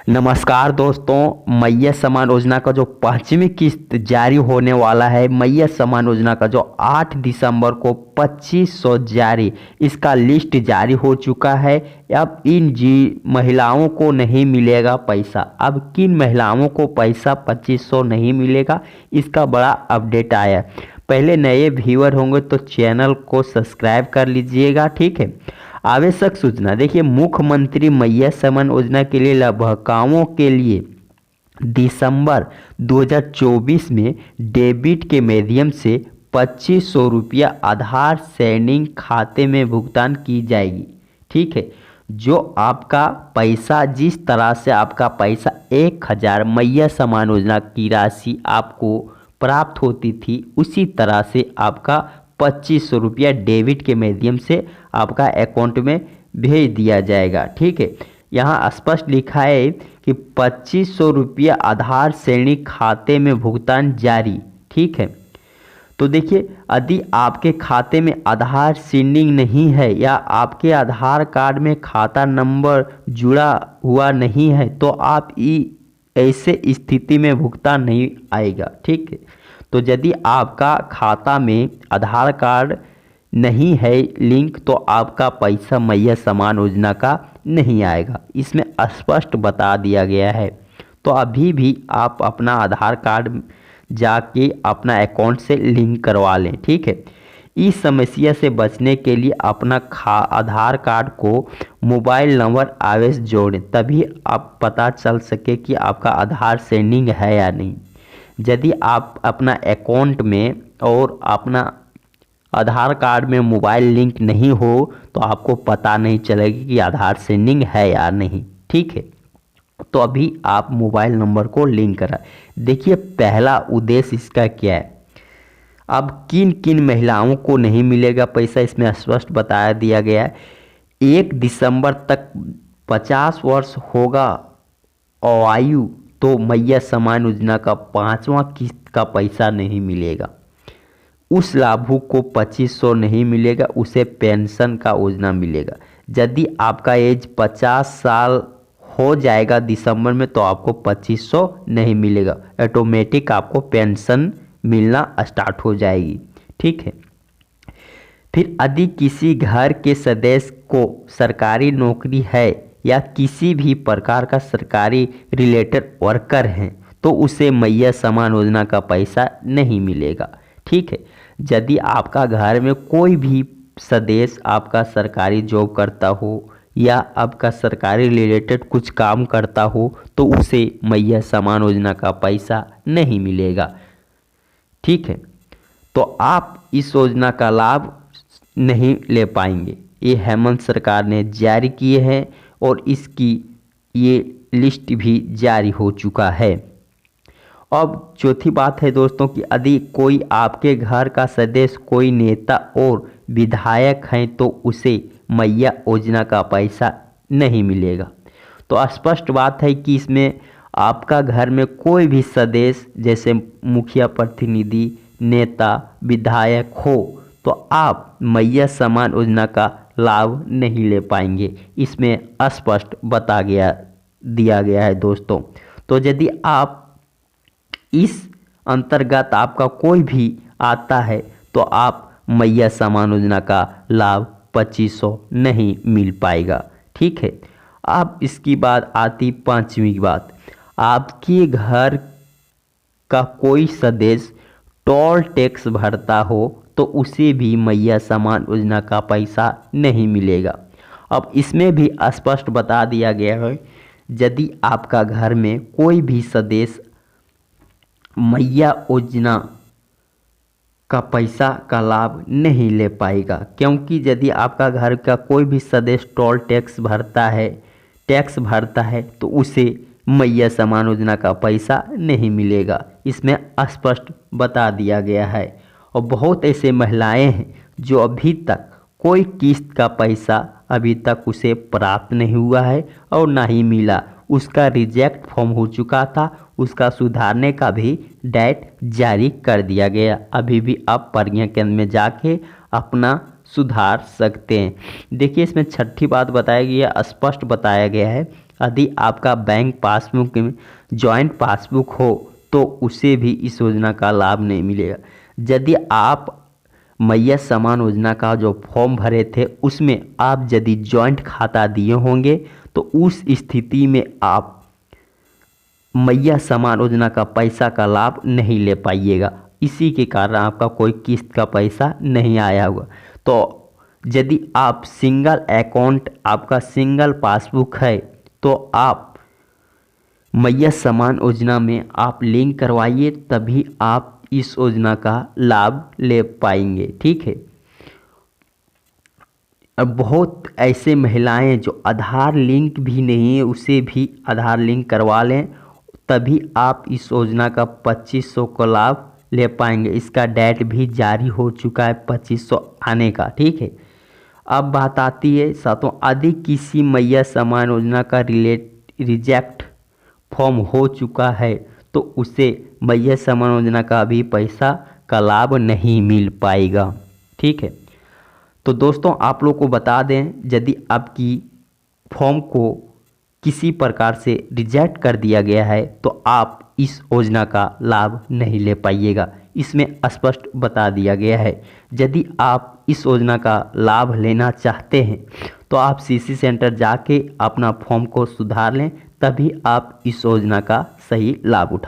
नमस्कार दोस्तों, मैया सम्मान योजना का जो 5वीं किस्त जारी होने वाला है। मैया सम्मान योजना का जो 8 दिसंबर को 2500 जारी, इसका लिस्ट जारी हो चुका है। अब इन महिलाओं को नहीं मिलेगा पैसा। अब किन महिलाओं को पैसा 2500 नहीं मिलेगा, इसका बड़ा अपडेट आया। पहले नए व्यूअर होंगे तो चैनल को सब्सक्राइब कर लीजिएगा, ठीक है। आवश्यक सूचना देखिए, मुख्यमंत्री मैया सम्मान योजना के लिए लाभुकों के लिए दिसंबर 2024 में डेबिट के माध्यम से 2500 रुपया आधार सैनिक खाते में भुगतान की जाएगी, ठीक है। जो आपका पैसा, जिस तरह से आपका पैसा 1000 मैया सम्मान योजना की राशि आपको प्राप्त होती थी, उसी तरह से आपका 2500 रुपया डेबिट के माध्यम से आपका अकाउंट में भेज दिया जाएगा, ठीक है। यहाँ स्पष्ट लिखा है कि 2500 रुपया आधार सैनिक खाते में भुगतान जारी, ठीक है। तो देखिए, यदि आपके खाते में आधार सैनिक नहीं है या आपके आधार कार्ड में खाता नंबर जुड़ा हुआ नहीं है तो आप ऐसे स्थिति में भुगतान नहीं आएगा, ठीक है। तो यदि आपका खाता में आधार कार्ड नहीं है लिंक तो आपका पैसा मैया सम्मान योजना का नहीं आएगा, इसमें स्पष्ट बता दिया गया है। तो अभी भी आप अपना आधार कार्ड जाके अपना अकाउंट से लिंक करवा लें, ठीक है। इस समस्या से बचने के लिए अपना आधार कार्ड को मोबाइल नंबर अवश्य जोड़ें, तभी आप पता चल सके कि आपका आधार सैनिक है या नहीं। यदि आप अपना अकाउंट में और अपना आधार कार्ड में मोबाइल लिंक नहीं हो तो आपको पता नहीं चलेगा कि आधार सैनिक है या नहीं, ठीक है। तो अभी आप मोबाइल नंबर को लिंक करा। देखिए, पहला उद्देश्य इसका क्या है। अब किन किन महिलाओं को नहीं मिलेगा पैसा, इसमें स्पष्ट बताया दिया गया है। 1 दिसंबर तक 50 वर्ष होगा और आयु तो मैया सम्मान योजना का 5वां किस्त का पैसा नहीं मिलेगा। उस लाभुक को 2500 नहीं मिलेगा, उसे पेंशन का योजना मिलेगा। यदि आपका एज 50 साल हो जाएगा दिसंबर में तो आपको 2500 नहीं मिलेगा, ऑटोमेटिक आपको पेंशन मिलना स्टार्ट हो जाएगी, ठीक है। फिर यदि किसी घर के सदस्य को सरकारी नौकरी है या किसी भी प्रकार का सरकारी रिलेटेड वर्कर हैं तो उसे मैया सम्मान योजना का पैसा नहीं मिलेगा, ठीक है। यदि आपका घर में कोई भी सदस्य आपका सरकारी जॉब करता हो या आपका सरकारी रिलेटेड कुछ काम करता हो तो उसे मैया सम्मान योजना का पैसा नहीं मिलेगा, ठीक है। तो आप इस योजना का लाभ नहीं ले पाएंगे। ये हेमंत सरकार ने जारी किए हैं और इसकी ये लिस्ट भी जारी हो चुका है। अब चौथी बात है दोस्तों कि यदि कोई आपके घर का सदस्य कोई नेता और विधायक हैं तो उसे मैया योजना का पैसा नहीं मिलेगा। तो स्पष्ट बात है कि इसमें आपका घर में कोई भी सदस्य जैसे मुखिया प्रतिनिधि, नेता, विधायक हो तो आप मैया सम्मान योजना का लाभ नहीं ले पाएंगे, इसमें स्पष्ट दिया गया है दोस्तों। तो यदि आप इस अंतर्गत आपका कोई भी आता है तो आप मैया सम्मान योजना का लाभ 2500 नहीं मिल पाएगा, ठीक है। अब इसकी बात आती 5वीं बात। आपके घर का कोई सदस्य टोल टैक्स भरता हो तो उसे भी मैया सम्मान योजना का पैसा नहीं मिलेगा। अब इसमें भी स्पष्ट बता दिया गया है, यदि आपका घर में कोई भी सदस्य मैया योजना का पैसा का लाभ नहीं ले पाएगा, क्योंकि यदि आपका घर का कोई भी सदस्य टोल टैक्स भरता है तो उसे मैया सम्मान योजना का पैसा नहीं मिलेगा, इसमें स्पष्ट बता दिया गया है। और बहुत ऐसे महिलाएं हैं जो अभी तक कोई किस्त का पैसा अभी तक उसे प्राप्त नहीं हुआ है और ना ही मिला। उसका रिजेक्ट फॉर्म हो चुका था, उसका सुधारने का भी डेट जारी कर दिया गया। अभी भी आप प्रज्ञा केंद्र में जाके अपना सुधार सकते हैं। देखिए, इसमें छठी बात बताई गई है, स्पष्ट बताया गया है यदि आपका बैंक पासबुक में जॉइंट पासबुक हो तो उसे भी इस योजना का लाभ नहीं मिलेगा। यदि आप मैया समान योजना का जो फॉर्म भरे थे उसमें आप यदि जॉइंट खाता दिए होंगे तो उस स्थिति में आप मैया समान योजना का पैसा का लाभ नहीं ले पाइएगा। इसी के कारण आपका कोई किस्त का पैसा नहीं आया होगा। तो यदि आप सिंगल अकाउंट, आपका सिंगल पासबुक है तो आप मैया समान योजना में आप लिंक करवाइए, तभी आप इस योजना का लाभ ले पाएंगे। ठीक है। अब बहुत ऐसे महिलाएं जो आधार लिंक भी नहीं है उसे भी आधार लिंक करवा लें, तभी आप इस योजना का 2500 का लाभ ले पाएंगे। इसका डेट भी जारी हो चुका है 2500 आने का। ठीक है। अब बात आती है साथों, यदि किसी मैया समान योजना का रिजेक्ट फॉर्म हो चुका है तो उसे मैया समान योजना का भी पैसा का लाभ नहीं मिल पाएगा। ठीक है। तो दोस्तों आप लोग को बता दें, यदि आपकी फॉर्म को किसी प्रकार से रिजेक्ट कर दिया गया है तो आप इस योजना का लाभ नहीं ले पाइएगा। इसमें स्पष्ट बता दिया गया है। यदि आप इस योजना का लाभ लेना चाहते हैं तो आप सीसी सेंटर जाके अपना फॉर्म को सुधार लें, तभी आप इस योजना का सही लाभ उठा